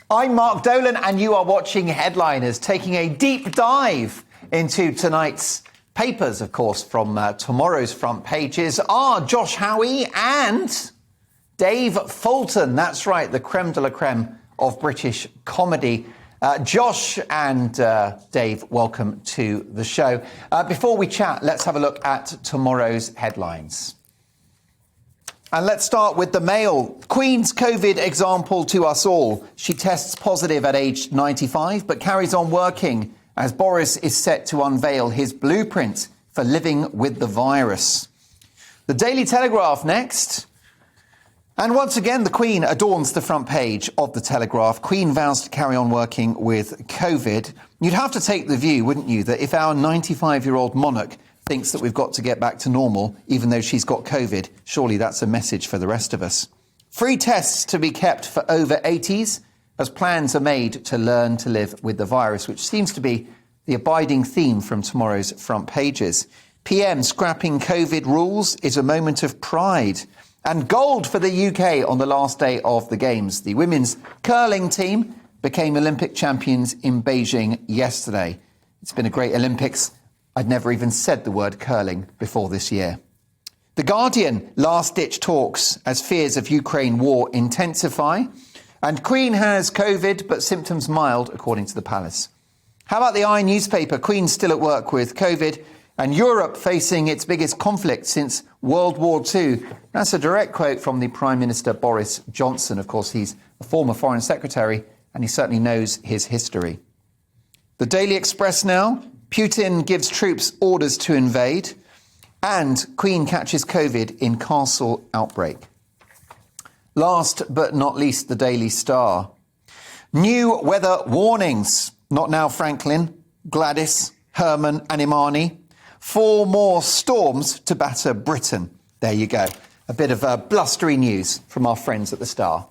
I'm Mark Dolan, and you are watching Headliners, taking a deep dive into tonight's papers, of course, from tomorrow's front pages are Josh Howie and Dave Fulton. That's right, the creme de la creme of British comedy. Josh and Dave, welcome to the show. Before we chat, let's have a look at tomorrow's headlines. And let's start with the Mail. Queen's COVID example to us all. She tests positive at age 95, but carries on working as Boris is set to unveil his blueprint for living with the virus. The Daily Telegraph next. And once again, the Queen adorns the front page of the Telegraph. Queen vows to carry on working with COVID. You'd have to take the view, wouldn't you, that if our 95-year-old monarch thinks that we've got to get back to normal, even though she's got COVID, surely that's a message for the rest of us. Free tests to be kept for over 80s as plans are made to learn to live with the virus, which seems to be the abiding theme from tomorrow's front pages. PM scrapping COVID rules is a moment of pride. And gold for the UK on the last day of the Games. The women's curling team became Olympic champions in Beijing yesterday. It's been a great Olympics. I'd never even said the word curling before this year. The Guardian, last-ditch talks as fears of Ukraine war intensify. And Queen has COVID, but symptoms mild, according to the Palace. How about the Eye newspaper? Queen's still at work with COVID. And Europe facing its biggest conflict since World War II. That's a direct quote from the Prime Minister Boris Johnson. Of course, he's a former Foreign Secretary, and he certainly knows his history. The Daily Express now. Putin gives troops orders to invade, and Queen catches COVID in castle outbreak. Last but not least, the Daily Star. New weather warnings. Not now, Franklin, Gladys, Herman and Imani. 4 more storms to batter Britain. There you go. A bit of blustery news from our friends at the Star.